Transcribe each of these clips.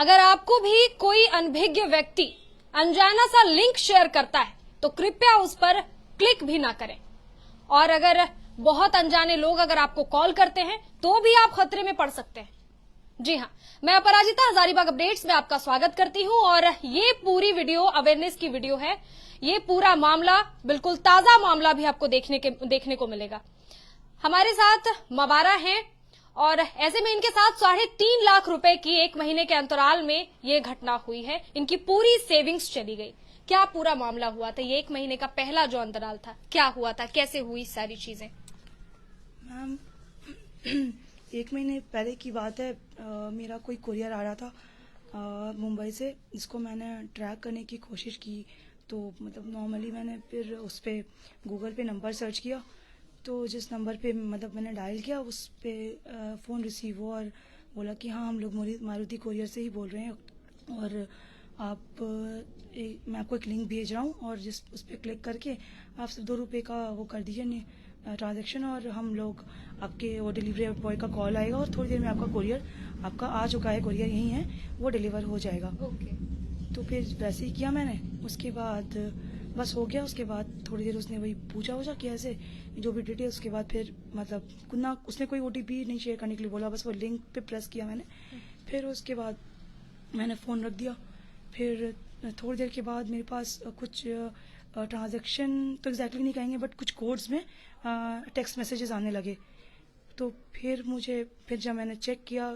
अगर आपको भी कोई अनभिज्ञ व्यक्ति अनजाना सा लिंक शेयर करता है तो कृपया उस पर क्लिक भी ना करें। और अगर बहुत अनजाने लोग अगर आपको कॉल करते हैं तो भी आप खतरे में पड़ सकते हैं। जी हां, मैं अपराजिता हजारीबाग अपडेट्स में आपका स्वागत करती हूं और ये पूरी वीडियो अवेयरनेस की वीडियो है। ये पूरा मामला बिल्कुल ताजा मामला भी आपको देखने को मिलेगा। हमारे साथ मवारा हैं और ऐसे में इनके साथ 3.5 लाख रुपए की 1 महीने के अंतराल में ये घटना हुई है। इनकी पूरी सेविंग्स चली गई। क्या पूरा मामला हुआ था? ये 1 महीने का पहला जो अंतराल था, क्या हुआ था, कैसे हुई सारी चीजें? मैम 1 महीने पहले की बात है। मेरा कोई कुरियर आ रहा था मुंबई से, जिसको मैंने ट्रैक करने की कोशिश की। तो मतलब नॉर्मली मैंने फिर उस पर गूगल पे नंबर सर्च किया, तो जिस नंबर पे मतलब मैंने डायल किया उस पे फ़ोन रिसीव हुआ और बोला कि हाँ, हम लोग मारुति कुरियर से ही बोल रहे हैं और मैं आपको एक लिंक भेज रहा हूँ और जिस उस पर क्लिक करके आप सिर्फ 2 रुपये का वो कर दीजिए ट्रांजैक्शन, और हम लोग आपके वो डिलीवरी बॉय का कॉल आएगा और थोड़ी देर में आपका कुरियर आपका आ चुका है, कुरियर यही है, वो डिलीवर हो जाएगा। तो फिर वैसे ही किया मैंने। उसके बाद बस हो गया। उसके बाद थोड़ी देर उसने वही पूछा कि ऐसे जो भी डिटेल्स। उसके बाद फिर मतलब ना उसने कोई OTP नहीं शेयर करने के लिए बोला, बस वो लिंक पे प्रेस किया मैंने। फिर उसके बाद मैंने फ़ोन रख दिया। फिर थोड़ी देर के बाद मेरे पास कुछ ट्रांजैक्शन तो एग्जैक्टली नहीं कहेंगे बट कुछ कोड्स में टेक्स्ट मैसेजेस आने लगे। तो फिर जब मैंने चेक किया,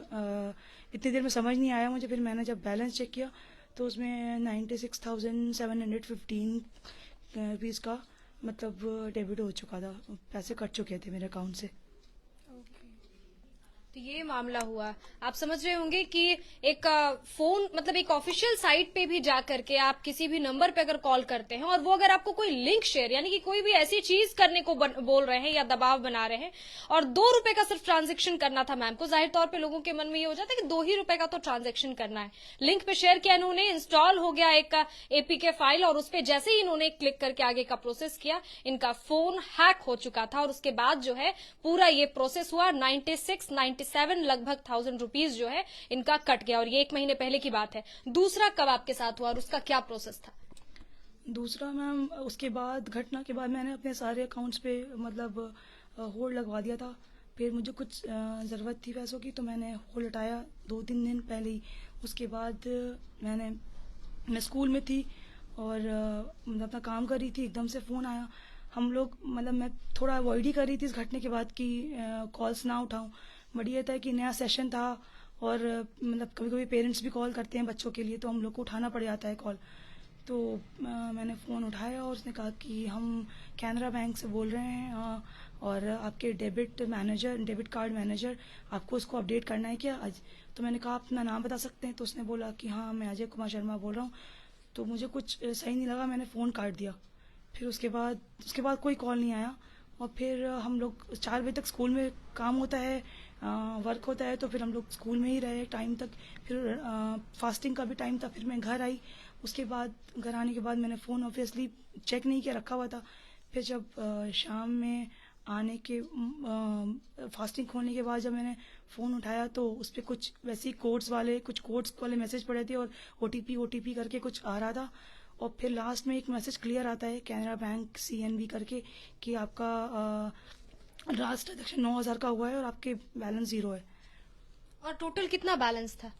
इतनी देर में समझ नहीं आया मुझे। फिर मैंने जब बैलेंस चेक किया तो उसमें 96,715 रुपीज़ का मतलब डेबिट हो चुका था, पैसे कट चुके थे मेरे अकाउंट से। तो ये मामला हुआ। आप समझ रहे होंगे कि एक फोन मतलब एक ऑफिशियल साइट पे भी जा करके आप किसी भी नंबर पे अगर कॉल करते हैं और वो अगर आपको कोई लिंक शेयर यानी कि कोई भी ऐसी चीज करने को बोल रहे हैं या दबाव बना रहे हैं और 2 रुपए का सिर्फ ट्रांजेक्शन करना था मैम को, जाहिर तौर पे लोगों के मन में ये हो जाता है कि 2 ही रुपए का तो ट्रांजेक्शन करना है। लिंक पे शेयर किया इन्होंने, इंस्टॉल हो गया एक APK फाइल और उस पर जैसे ही इन्होंने क्लिक करके आगे का प्रोसेस किया, इनका फोन हैक हो चुका था और उसके बाद जो है पूरा ये प्रोसेस हुआ। 97 लगभग 1000 रुपीज जो है इनका कट गया और ये 1 महीने पहले की बात है। दूसरा कब आपके साथ हुआ और उसका क्या प्रोसेस था? दूसरा मैम, उसके बाद घटना के बाद मैंने अपने सारे अकाउंट्स पे मतलब होल्ड लगवा दिया था। फिर मुझे कुछ ज़रूरत थी पैसों की, तो मैंने होल्ड हटाया 2-3 दिन पहले ही। उसके बाद मैं स्कूल में थी और मतलब अपना काम कर रही थी, एकदम से फ़ोन आया। हम लोग मतलब मैं थोड़ा अवॉइड ही कर रही थी इस घटने के बाद कि कॉल्स ना उठाऊं। बट ये था कि नया सेशन था और मतलब कभी कभी पेरेंट्स भी कॉल करते हैं बच्चों के लिए, तो हम लोग को उठाना पड़ जाता है कॉल। तो मैंने फ़ोन उठाया और उसने कहा कि हम कैनरा बैंक से बोल रहे हैं और आपके डेबिट कार्ड मैनेजर, आपको उसको अपडेट करना है क्या आज? तो मैंने कहा अपना नाम बता सकते हैं? तो उसने बोला कि हाँ, मैं अजय कुमार शर्मा बोल रहा हूँ। तो मुझे कुछ सही नहीं लगा, मैंने फ़ोन काट दिया। फिर उसके बाद कोई कॉल नहीं आया और फिर हम लोग 4 बजे तक स्कूल में काम होता है, वर्क होता है, तो फिर हम लोग स्कूल में ही रहे टाइम तक। फिर फास्टिंग का भी टाइम था, फिर मैं घर आई। उसके बाद घर आने के बाद मैंने फ़ोन ऑब्वियसली चेक नहीं किया, रखा हुआ था। फिर जब शाम में आने के फास्टिंग खोलने के बाद जब मैंने फ़ोन उठाया तो उस पर कुछ वैसे ही कोड्स वाले मैसेज पड़े थे और OTP करके कुछ आ रहा था। और फिर लास्ट में एक मैसेज क्लियर आता है कैनरा बैंक CNB करके कि आपका लास्ट ट्रांजेक्शन 9,000 का हुआ है और आपके बैलेंस 0 है। और टोटल कितना बैलेंस था?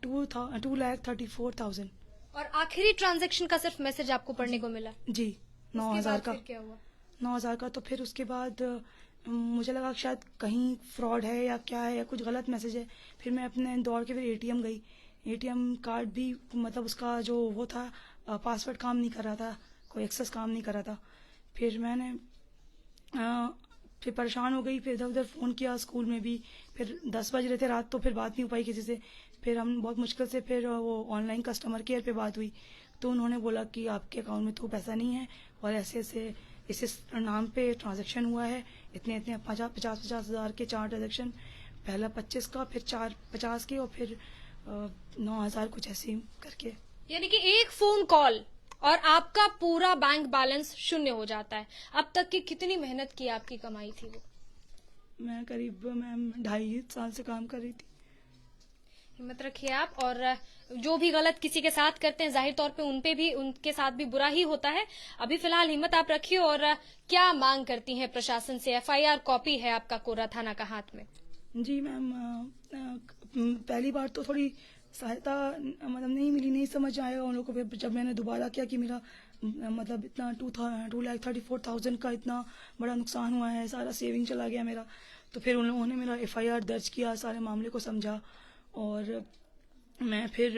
2,34,000। और आखिरी ट्रांजैक्शन का सिर्फ मैसेज आपको पढ़ने को मिला? जी, 9,000 का। फिर क्या हुआ? 9,000 का। तो फिर उसके बाद मुझे लगा कि शायद कहीं फ्रॉड है या क्या है या कुछ गलत मैसेज है। फिर मैं अपने दौड़ के फिर ATM गई। ATM कार्ड भी मतलब उसका जो वो था पासवर्ड काम नहीं कर रहा था, कोई एक्सेस काम नहीं कर रहा था। फिर मैंने फिर परेशान हो गई, फिर इधर उधर फ़ोन किया स्कूल में भी। फिर 10 बज रहे थे रात, तो फिर बात नहीं हो पाई किसी से। फिर हम बहुत मुश्किल से फिर वो ऑनलाइन कस्टमर केयर पे बात हुई, तो उन्होंने बोला कि आपके अकाउंट में तो पैसा नहीं है और ऐसे ऐसे इस नाम पे ट्रांजैक्शन हुआ है, इतने इतने 50 हज़ार के 4 ट्रांजैक्शन, पहला 25 का, फिर 4 50 के और फिर 9,000 कुछ ऐसे ही करके। यानी कि एक फोन कॉल और आपका पूरा बैंक बैलेंस शून्य हो जाता है। अब तक की कितनी मेहनत की आपकी कमाई थी वो? मैं करीब मैम 2.5 साल से काम कर रही थी। हिम्मत रखिए आप, और जो भी गलत किसी के साथ करते हैं जाहिर तौर पे उनके साथ भी बुरा ही होता है। अभी फिलहाल हिम्मत आप रखिए। और क्या मांग करती हैं प्रशासन से? एफआईआर कॉपी है आपका कोर्रा थाना का हाथ में। जी मैम, पहली बार तो थोड़ी सहायता मतलब नहीं मिली, नहीं समझ आया उन लोगों को। फिर जब मैंने दोबारा किया कि मेरा मतलब इतना 2,34,000 का इतना बड़ा नुकसान हुआ है, सारा सेविंग चला गया मेरा, तो फिर उन लोगों ने मेरा एफआईआर दर्ज किया, सारे मामले को समझा। और मैं फिर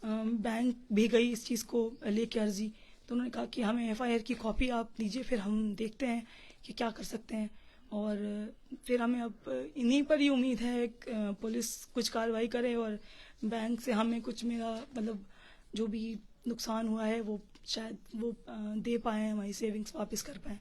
बैंक भी गई इस चीज़ को लेके अर्जी, तो उन्होंने कहा कि हमें एफआईआर की कॉपी आप दीजिए, फिर हम देखते हैं कि क्या कर सकते हैं। और फिर हमें अब इन्हीं पर ही उम्मीद है पुलिस कुछ कार्रवाई करे और बैंक से हमें कुछ मेरा मतलब जो भी नुकसान हुआ है वो शायद वो दे पाएँ, हमारी सेविंग्स वापस कर पाएँ।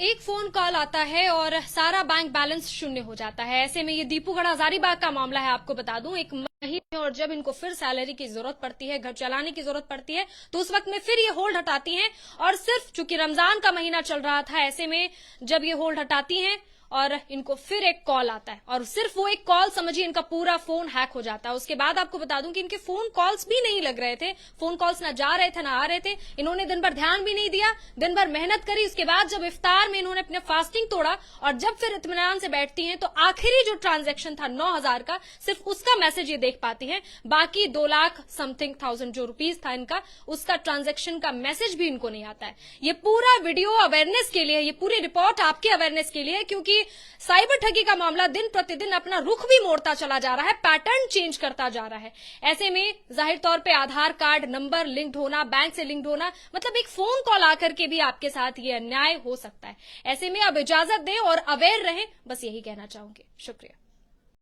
एक फोन कॉल आता है और सारा बैंक बैलेंस शून्य हो जाता है। ऐसे में ये दीपूगढ़ हजारीबाग का मामला है, आपको बता दूं। एक महीने और जब इनको फिर सैलरी की जरूरत पड़ती है, घर चलाने की जरूरत पड़ती है, तो उस वक्त में फिर ये होल्ड हटाती हैं। और सिर्फ चूंकि रमजान का महीना चल रहा था, ऐसे में जब ये होल्ड हटाती हैं और इनको फिर एक कॉल आता है, और सिर्फ वो एक कॉल समझिए इनका पूरा फोन हैक हो जाता है। उसके बाद आपको बता दूं कि इनके फोन कॉल्स भी नहीं लग रहे थे, फोन कॉल्स ना जा रहे थे ना आ रहे थे। इन्होंने दिन भर ध्यान भी नहीं दिया, दिन भर मेहनत करी। उसके बाद जब इफ्तार में इन्होंने अपने फास्टिंग तोड़ा और जब फिर इत्मीनान से बैठती हैं, तो आखिरी जो ट्रांजेक्शन था 9,000 का, सिर्फ उसका मैसेज ये देख पाती हैं। बाकी 2,00,000 जो रुपीज था इनका, उसका ट्रांजेक्शन का मैसेज भी इनको नहीं आता है। ये पूरा वीडियो अवेयरनेस के लिए, ये पूरी रिपोर्ट आपके अवेयरनेस के लिए है, क्योंकि साइबर ठगी का मामला दिन प्रतिदिन अपना रुख भी मोड़ता चला जा रहा है, पैटर्न चेंज करता जा रहा है। ऐसे में जाहिर तौर पे आधार कार्ड नंबर लिंक्ड होना, बैंक से लिंक्ड होना, मतलब एक फोन कॉल आकर के भी आपके साथ ये अन्याय हो सकता है। ऐसे में अब इजाजत दें और अवेयर रहें, बस यही कहना चाहूंगी। शुक्रिया।